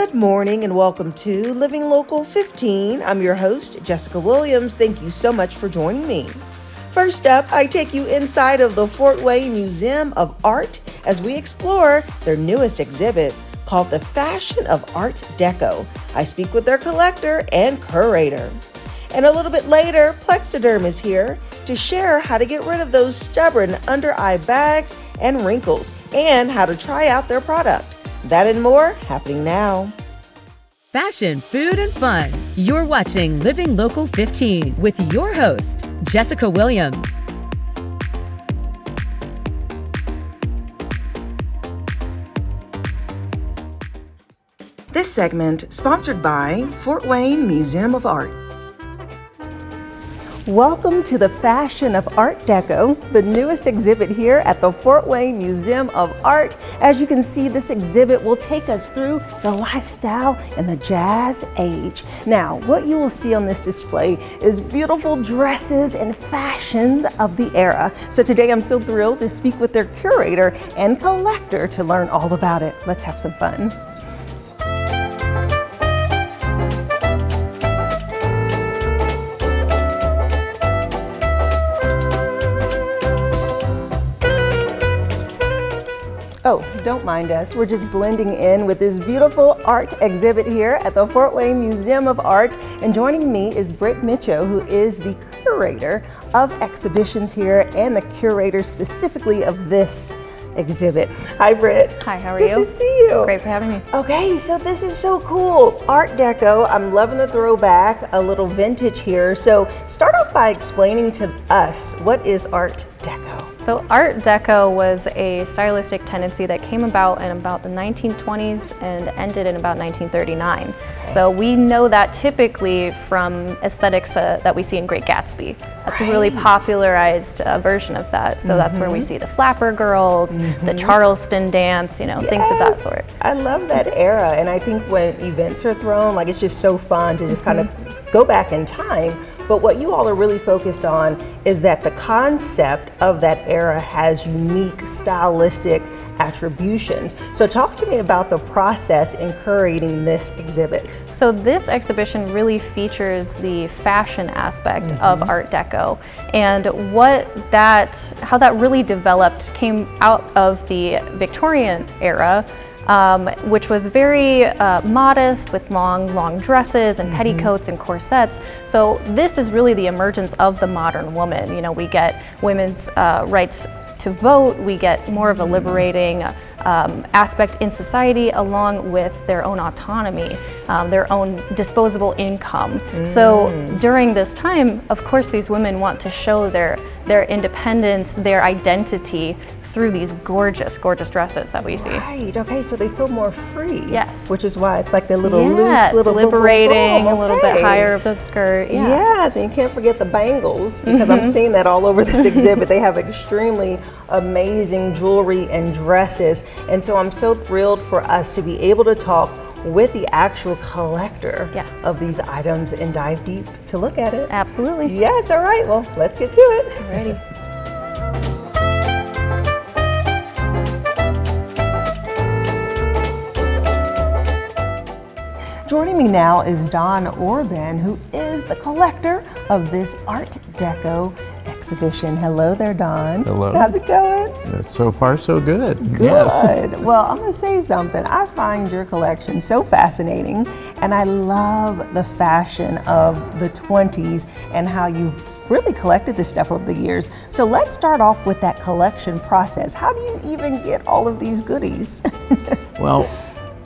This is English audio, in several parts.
Good morning and welcome to Living Local 15. I'm your host, Jessica Williams. Thank you so much for joining me. First up, I take you inside of the Fort Wayne Museum of Art as we explore their newest exhibit called the Fashion of Art Deco. I speak with their collector and curator. And a little bit later, Plexaderm is here to share how to get rid of those stubborn under-eye bags and wrinkles and how to try out their product. That and more happening now. Fashion, food, and fun. You're watching Living Local 15 with your host, Jessica Williams. This segment sponsored by Fort Wayne Museum of Art. Welcome to the Fashion of Art Deco, the newest exhibit here at the Fort Wayne Museum of Art. As you can see, this exhibit will take us through the lifestyle in the Jazz Age. Now, what you will see on this display is beautiful dresses and fashions of the era. So today I'm so thrilled to speak with their curator and collector to learn all about it. Let's have some fun. Oh, don't mind us. We're just blending in with this beautiful art exhibit here at the Fort Wayne Museum of Art. And joining me is Britt Mitchell, who is the curator of exhibitions here and the curator specifically of this exhibit. Hi, Britt. Hi, how are you? Good to see you. Great for having me. Okay, so this is so cool. Art Deco. I'm loving the throwback, a little vintage here. So start off by explaining to us, what is Art Deco? So Art Deco was a stylistic tendency that came about in about the 1920s and ended in about 1939. So we know that typically from aesthetics that we see in Great Gatsby. That's a really popularized version of that. So that's where we see the flapper girls, the Charleston dance, things of that sort. I love that era, and I think when events are thrown, like it's just so fun to just kind of go back in time. But what you all are really focused on is that the concept of that era has unique stylistic attributions. So talk to me about the process in curating this exhibit. So this exhibition really features the fashion aspect of Art Deco, and how that really developed came out of the Victorian era, which was very modest with long dresses and petticoats and corsets. So this is really the emergence of the modern woman. We get women's rights to vote, we get more of a liberating aspect in society, along with their own autonomy, their own disposable income. So during this time, of course, these women want to show their independence, their identity through these gorgeous dresses that we see. Right, okay, so they feel more free. Yes. Which is why it's like the little loose, little liberating, boom, a little bit higher of the skirt. Yeah. Yes, and you can't forget the bangles, because I'm seeing that all over this exhibit. They have extremely amazing jewelry and dresses. And so I'm so thrilled for us to be able to talk with the actual collector of these items and dive deep to look at it. Absolutely. Yes, all right, well, let's get to it. Ready. Joining me now is Don Orban, who is the collector of this Art Deco exhibition. Hello there, Don. Hello. How's it going? So far, so good. Good. Yes. Well, I'm going to say something. I find your collection so fascinating, and I love the fashion of the 20s and how you really collected this stuff over the years. So let's start off with that collection process. How do you even get all of these goodies? Well,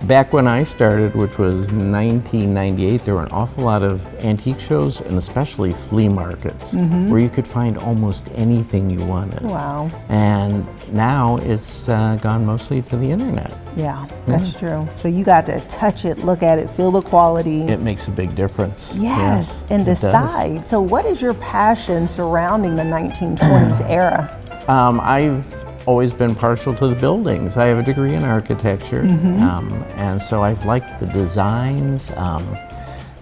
back when I started, which was 1998, there were an awful lot of antique shows and especially flea markets where you could find almost anything you wanted. Wow. And now it's gone mostly to the internet. Yeah, that's true. So you got to touch it, look at it, feel the quality. It makes a big difference. Yes, and decide. So what is your passion surrounding the 1920s era? I've always been partial to the buildings. I have a degree in architecture, and so I've liked the designs.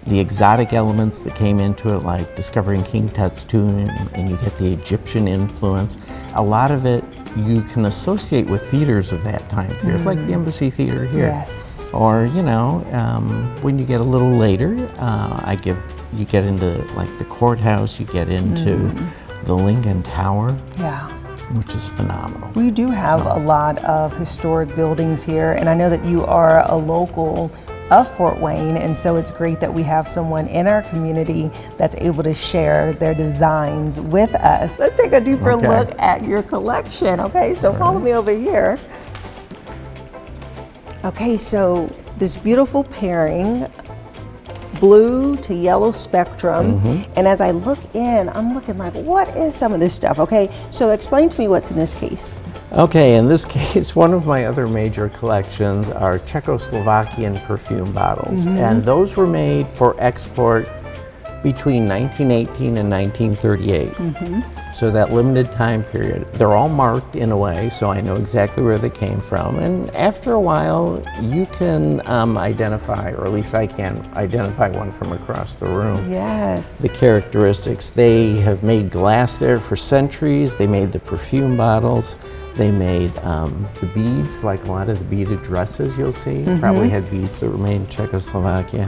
the exotic elements that came into it, like discovering King Tut's tomb, and you get the Egyptian influence. A lot of it you can associate with theaters of that time period, like the Embassy Theater here. Yes. Or, you know, when you get a little later, you get into like the courthouse, you get into the Lincoln Tower. Yeah. Which is phenomenal. We do have a lot of historic buildings here, and I know that you are a local of Fort Wayne, and so it's great that we have someone in our community that's able to share their designs with us. Let's take a deeper look at your collection. Okay, so follow me over here. Okay, so this beautiful pairing, blue to yellow spectrum, and as I look in, I'm looking like, what is some of this stuff? Okay, so explain to me what's in this case. Okay, in this case, one of my other major collections are Czechoslovakian perfume bottles, and those were made for export between 1918 and 1938. So that limited time period. They're all marked in a way, so I know exactly where they came from. And after a while, you can identify, or at least I can identify one from across the room. Yes. The characteristics. They have made glass there for centuries. They made the perfume bottles. They made the beads, like a lot of the beaded dresses you'll see. Probably had beads that were made in Czechoslovakia.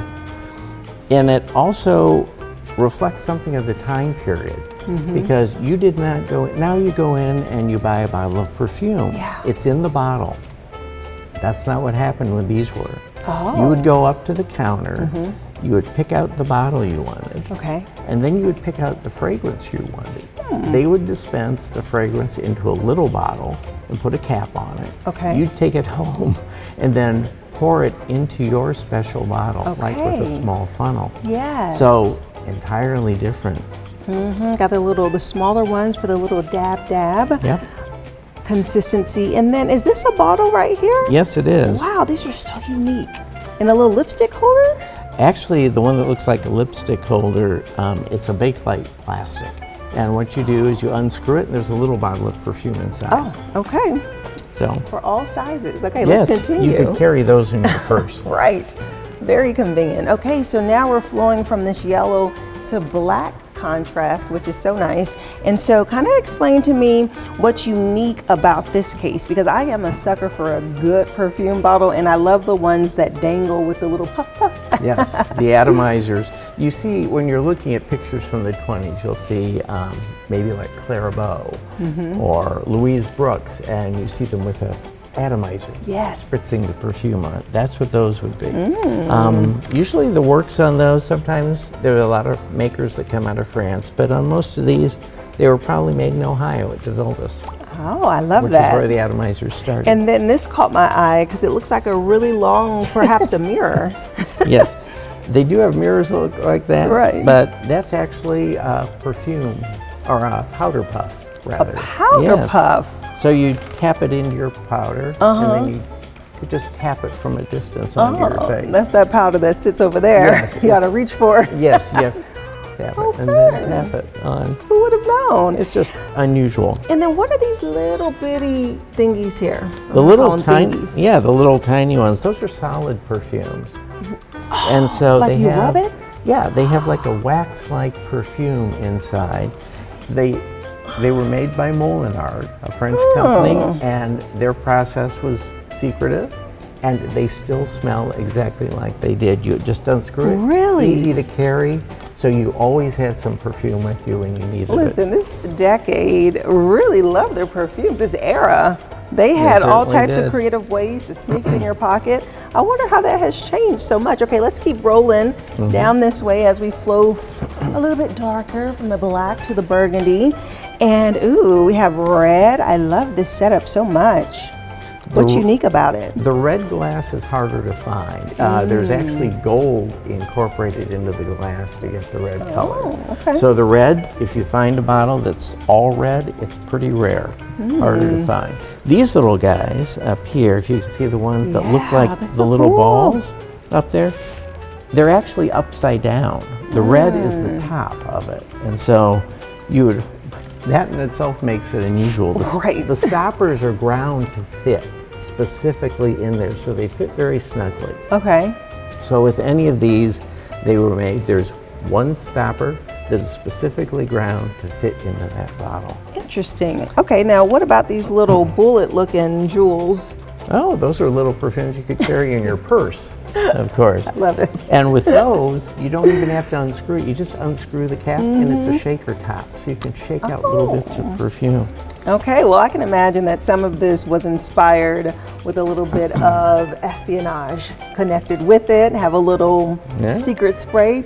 And it also reflects something of the time period. Because you did not go, now you go in and you buy a bottle of perfume. It's in the bottle. That's not what happened when these were. You would go up to the counter, you would pick out the bottle you wanted, and then you would pick out the fragrance you wanted. They would dispense the fragrance into a little bottle and put a cap on it. You'd take it home and then pour it into your special bottle, like with a small funnel. So entirely different. Got the smaller ones for the little dab. Consistency. And then, is this a bottle right here? Yes, it is. Wow, these are so unique. And a little lipstick holder? Actually, the one that looks like a lipstick holder, it's a Bakelite plastic. And what you do is you unscrew it, and there's a little bottle of perfume inside. Oh, okay. So for all sizes. Okay, yes, let's continue. You can carry those in your purse. Right. Very convenient. Okay, so now we're flowing from this yellow to black contrast, which is so nice. And so kind of explain to me what's unique about this case, because I am a sucker for a good perfume bottle, and I love the ones that dangle with the little puff puff. Yes, the atomizers. You see, when you're looking at pictures from the 20s, you'll see maybe like Clara Bow or Louise Brooks, and you see them with a atomizer, spritzing the perfume on it. That's what those would be. Usually the works on those, sometimes there are a lot of makers that come out of France, but on most of these, they were probably made in Ohio at DeVilbiss. Oh, I love which that. Which is where the atomizers started. And then this caught my eye because it looks like a really long, perhaps a mirror. Yes, they do have mirrors that look like that, but that's actually a perfume, or a powder puff, rather. A powder puff? So you tap it into your powder, and then you could just tap it from a distance onto your face. That's that powder that sits over there. Yes, you gotta reach for it. Yes, you have to tap it and then tap it on. Who would have known? It's just unusual. And then what are these little bitty thingies here? The little tiny, the little tiny ones. Those are solid perfumes. And so like they you have, rub it? Yeah, they have like a wax-like perfume inside. They were made by Molinard, a French company, and their process was secretive, and they still smell exactly like they did. You just unscrew it. Really? Easy to carry, so you always had some perfume with you when you needed it. Listen, this decade really loved their perfumes, this era. They had all types of creative ways to sneak it in your pocket. I wonder how that has changed so much. Okay, let's keep rolling down this way as we flow a little bit darker from the black to the burgundy. And ooh, we have red. I love this setup so much. What's unique about it? The red glass is harder to find. There's actually gold incorporated into the glass to get the red color. Okay. So the red, if you find a bottle that's all red, it's pretty rare, harder to find. These little guys up here, if you can see the ones that look like the little balls up there, they're actually upside down. The red is the top of it. And so that in itself makes it unusual. The stoppers are ground to fit specifically in there, so they fit very snugly. Okay. So with any of these, They were made, there's one stopper that is specifically ground to fit into that bottle. Interesting. Okay, now what about these little bullet-looking jewels? Oh, those are little perfumes you could carry in your purse, of course. I love it. And with those, you don't even have to unscrew it. You just unscrew the cap, and it's a shaker top, so you can shake out little bits of perfume. Okay, well, I can imagine that some of this was inspired with a little bit of espionage connected with it. Have a little secret spray.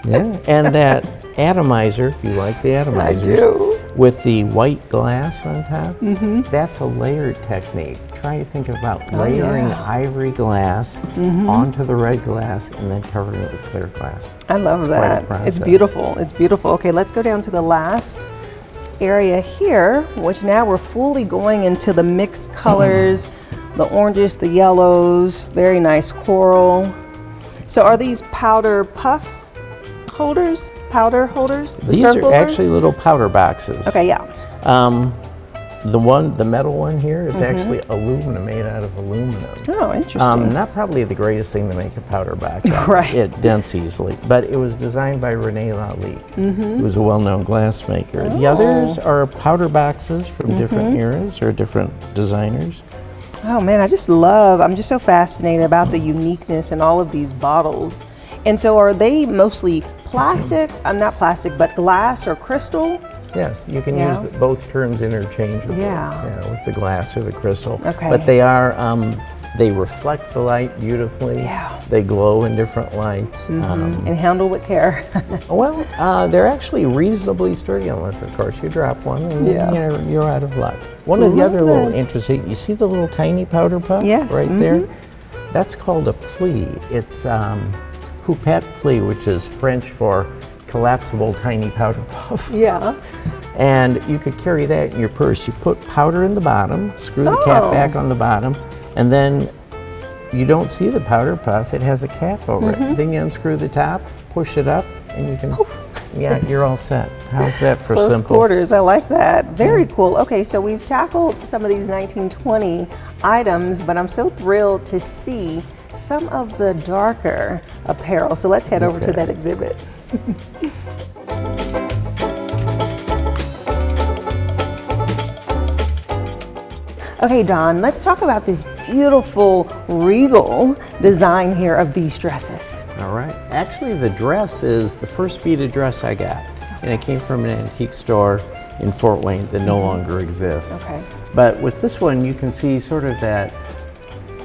Yeah, and that atomizer, you like the atomizer? I do. With the white glass on top, that's a layered technique. Try to think about layering ivory glass onto the red glass and then covering it with clear glass. I love that. It's beautiful. It's beautiful. Okay, let's go down to the last area here, which now we're fully going into the mixed colors, the oranges, the yellows, very nice coral. So are these powder puff holders? Powder holders? These are actually little powder boxes. Okay, yeah. The metal one here is actually aluminum, made out of aluminum. Oh, interesting. Not probably the greatest thing to make a powder box out of. Right. It dents easily, but it was designed by René Lalique, who was a well-known glassmaker. The others are powder boxes from different eras or different designers. Oh man, I'm just so fascinated about the uniqueness in all of these bottles. And so are they mostly plastic, not plastic, but glass or crystal? Yes, you can use both terms interchangeably. Yeah. With the glass or the crystal. Okay. But they are, they reflect the light beautifully. Yeah. They glow in different lights. And handle with care. Well, they're actually reasonably sturdy, unless of course you drop one and you're out of luck. One of the other little interesting, you see the little tiny powder puff right there? That's called a pli. It's Poupette pli, which is French for collapsible tiny powder puff. Yeah. And you could carry that in your purse. You put powder in the bottom, screw the cap back on the bottom, and then you don't see the powder puff. It has a cap over it. Then you unscrew the top, push it up, and you can, you're all set. How's that for Close simple? quarters, I like that. Very cool. Okay, so we've tackled some of these 1920 items, but I'm so thrilled to see some of the darker apparel. So let's head over to that exhibit. Okay, Don, let's talk about this beautiful regal design here of these dresses. All right. Actually, the dress is the first beaded dress I got, and it came from an antique store in Fort Wayne that no longer exists. Okay. But with this one, you can see sort of that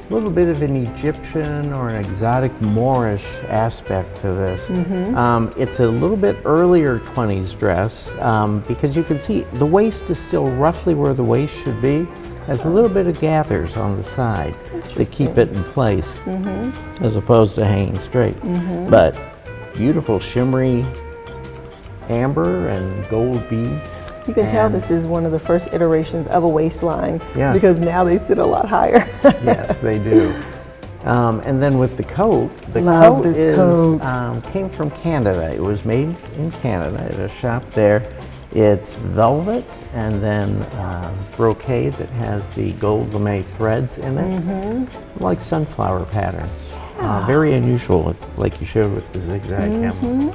little bit of an Egyptian or an exotic Moorish aspect to this. It's a little bit earlier 20s dress because you can see the waist is still roughly where the waist should be. Has a little bit of gathers on the side that keep it in place as opposed to hanging straight. But beautiful shimmery amber and gold beads. You can tell this is one of the first iterations of a waistline because now they sit a lot higher. Yes, they do. And then with the coat, came from Canada. It was made in Canada at a shop there. It's velvet and then brocade that has the gold lame threads in it, like sunflower pattern. Very unusual, like you showed with the zigzag hem.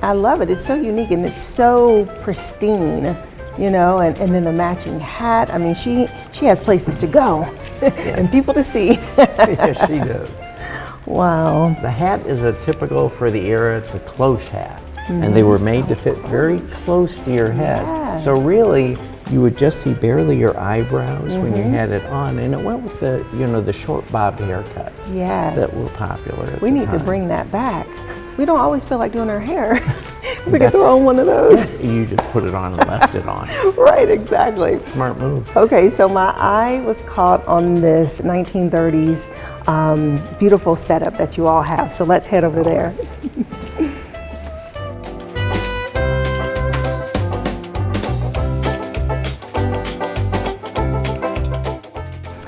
I love it. It's so unique and it's so pristine, you know, and then the matching hat. I mean, she has places to go and people to see. Yes, she does. Wow. The hat is a typical for the era. It's a cloche hat. And they were made to fit very close to your head. Yes. So really, you would just see barely your eyebrows when you had it on. And it went with the, the short bobbed haircuts that were popular at We the need to time. bring that back. We don't always feel like doing our hair. We could throw on one of those. Yes, you just put it on and left it on. Right, exactly. Smart move. Okay, so my eye was caught on this 1930s beautiful setup that you all have. So let's head over there.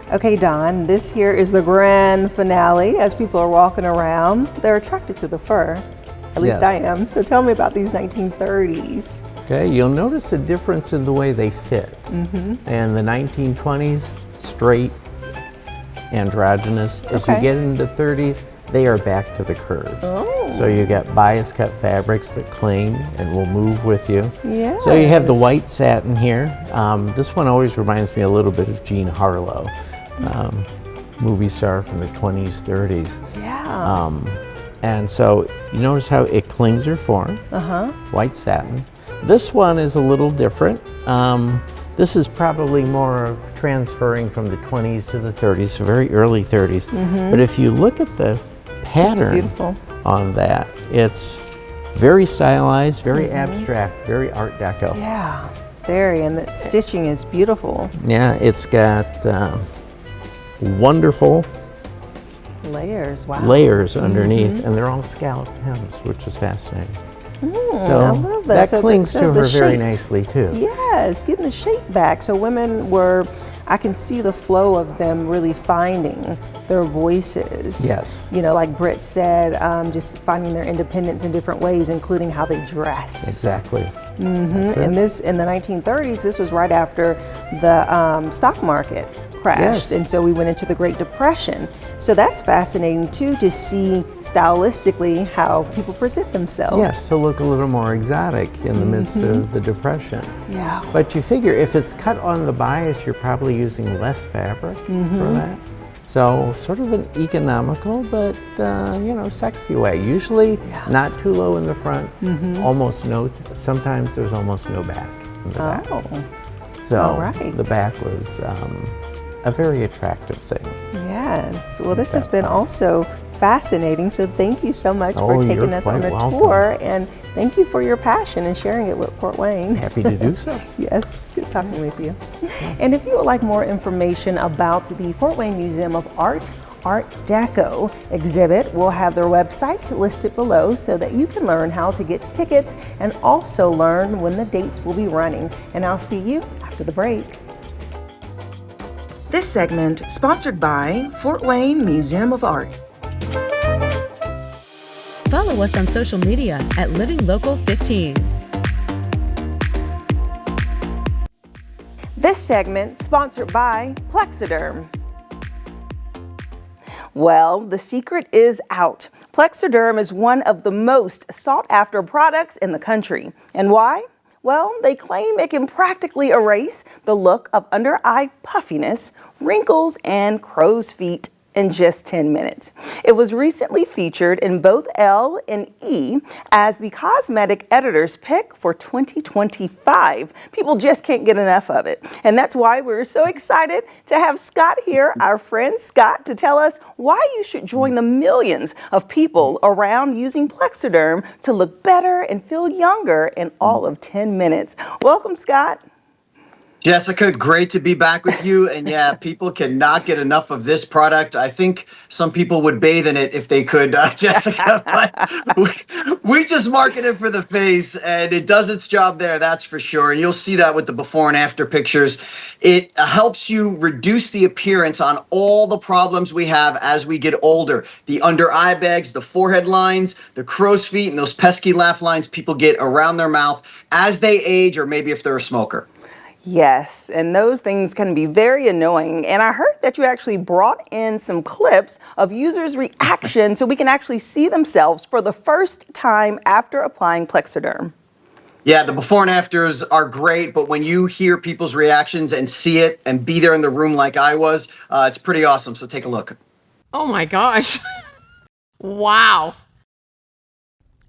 Okay, Don, this here is the grand finale. As people are walking around, they're attracted to the fur. At least I am. So tell me about these 1930s. Okay, you'll notice a difference in the way they fit. And the 1920s, straight, androgynous. As you get into the 30s, they are back to the curves. So you got bias cut fabrics that cling and will move with you. Yes. So you have the white satin here. This one always reminds me a little bit of Jean Harlow, movie star from the 20s, 30s. Yeah. And so you notice how it clings her form. White satin. This one is a little different. This is probably more of transferring from the 20s to the 30s, so very early 30s. But if you look at the pattern on that, it's very stylized, very abstract, very Art Deco. Yeah, very, and the stitching is beautiful. Yeah, it's got wonderful Layers, wow. layers underneath, and they're all scalloped hems, which is fascinating. So I love that. So clings to the her very shape, nicely too. Yes, getting the shape back. So women were, I can see the flow of them really finding their voices. Yes. You know, like Britt said, just finding their independence in different ways, including how they dress. Exactly. And this, in the 1930s, this was right after the stock market crashed. Yes. And so we went into the Great Depression. So that's fascinating too, to see stylistically how people present themselves. Yes, to look a little more exotic in the midst of the Depression. Yeah. But you figure if it's cut on the bias, you're probably using less fabric for that. So sort of an economical, but you know, sexy way. Usually not too low in the front, almost no, sometimes there's almost no back in the back. Oh, So all right. the back was a very attractive thing. Yes. Well, this has been also fascinating. So thank you so much for Oh, taking you're us on quite a welcome. tour, and thank you for your passion and sharing it with Fort Wayne. Happy to do so. Yes, good talking with you. And if you would like more information about the Fort Wayne Museum of Art Deco exhibit, we'll have their website listed below so that you can learn how to get tickets and also learn when the dates will be running. And I'll see you after the break. This segment sponsored by Fort Wayne Museum of Art. Follow us on social media at Living Local 15. This segment sponsored by Plexaderm. Well, the secret is out. Plexaderm is one of the most sought after products in the country. And why? Well, they claim it can practically erase the look of under eye puffiness, wrinkles, and crow's feet in just 10 minutes. It was recently featured in both Elle and E as the cosmetic editor's pick for 2025. People just can't get enough of it. And that's why we're so excited to have Scott here, our friend Scott, to tell us why you should join the millions of people around using Plexaderm to look better and feel younger in all of 10 minutes. Welcome, Scott. Jessica, great to be back with you. And yeah, people cannot get enough of this product. I think some people would bathe in it if they could, Jessica. But we just market it for the face, and it does its job there, that's for sure. And you'll see that with the before and after pictures. It helps you reduce the appearance on all the problems we have as we get older. The under eye bags, the forehead lines, the crow's feet, and those pesky laugh lines people get around their mouth as they age, or maybe if they're a smoker. Yes, and those things can be very annoying. And I heard that you actually brought in some clips of users' reaction so we can actually see themselves for the first time after applying Plexaderm. Yeah, the before and afters are great, but when you hear people's reactions and see it and be there in the room like I was, it's pretty awesome. So take a look. Oh my gosh. Wow.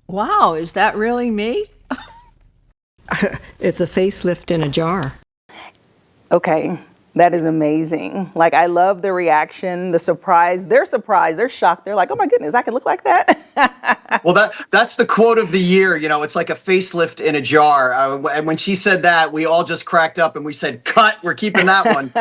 Wow, is that really me? It's a facelift in a jar. Okay, that is amazing. Like, I love the reaction, the surprise. They're surprised, they're shocked. They're like, oh my goodness, I can look like that. Well, that's the quote of the year. You know, it's like a facelift in a jar. And when she said that, we all just cracked up and we said, cut, we're keeping that one.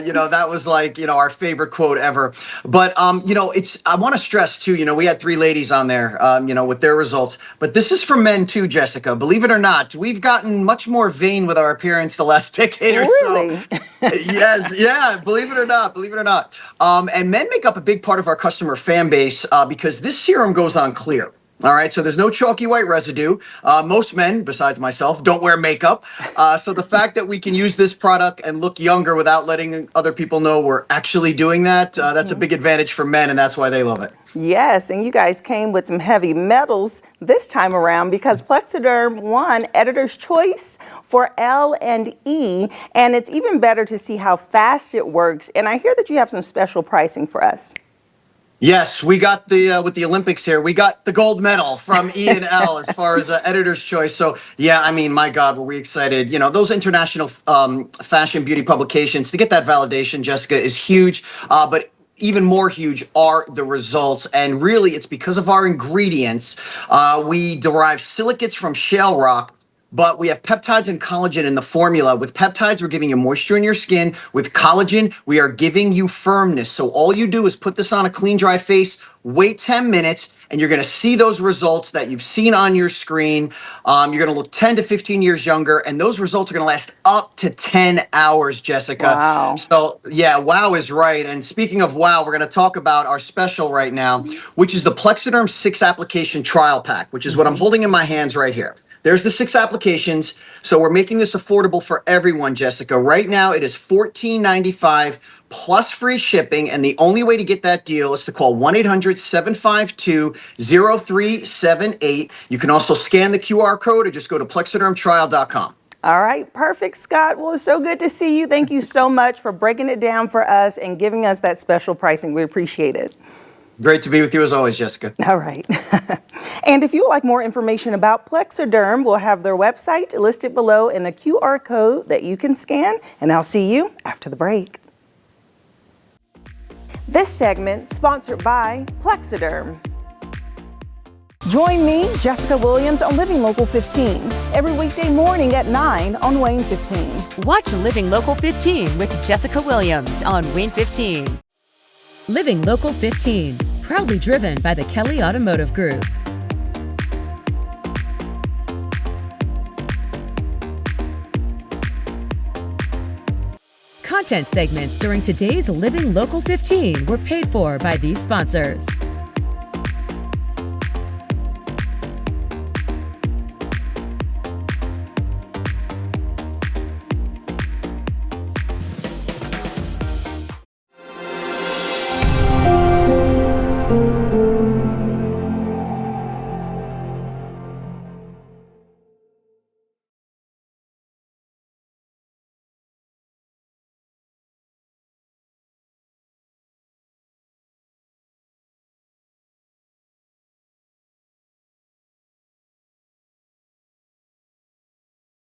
You know, that was like, you know, our favorite quote ever. But, you know, I want to stress too, you know, we had 3 ladies on there, you know, with their results. But this is for men too, Jessica. Believe it or not, we've gotten much more vain with our appearance the last decade or Really? so. Yes, yeah, believe it or not, believe it or not. And men make up a big part of our customer fan base because this serum goes on clear. All right, so there's no chalky white residue. Most men, besides myself, don't wear makeup. So the fact that we can use this product and look younger without letting other people know we're actually doing that, that's a big advantage for men, and that's why they love it. Yes, and you guys came with some heavy metals this time around because Plexaderm won Editor's Choice for L and E, and it's even better to see how fast it works. And I hear that you have some special pricing for us. Yes, we got the with the Olympics here. We got the gold medal from E and L as far as editor's choice. So yeah, I mean, my God, were we excited? You know, those international fashion beauty publications to get that validation, Jessica, is huge. But even more huge are the results, and really, it's because of our ingredients. We derive silicates from shale rock. But we have peptides and collagen in the formula. With peptides, we're giving you moisture in your skin. With collagen, we are giving you firmness. So all you do is put this on a clean, dry face, wait 10 minutes, and you're going to see those results that you've seen on your screen. You're going to look 10 to 15 years younger, and those results are going to last up to 10 hours, Jessica. Wow. So, yeah, wow is right. And speaking of wow, we're going to talk about our special right now, which is the Plexaderm 6-application trial pack, which is what I'm holding in my hands right here. There's the 6 applications. So we're making this affordable for everyone, Jessica. Right now, it is $14.95 plus free shipping. And the only way to get that deal is to call 1-800-752-0378. You can also scan the QR code or just go to plexadermtrial.com. All right, perfect, Scott. Well, it's so good to see you. Thank you so much for breaking it down for us and giving us that special pricing. We appreciate it. Great to be with you as always, Jessica. All right. And if you would like more information about Plexaderm, we'll have their website listed below in the QR code that you can scan. And I'll see you after the break. This segment sponsored by Plexaderm. Join me, Jessica Williams, on Living Local 15 every weekday morning at 9 on WANE 15. Watch Living Local 15 with Jessica Williams on WANE 15. Living Local 15, proudly driven by the Kelly Automotive Group. Content segments during today's Living Local 15 were paid for by these sponsors.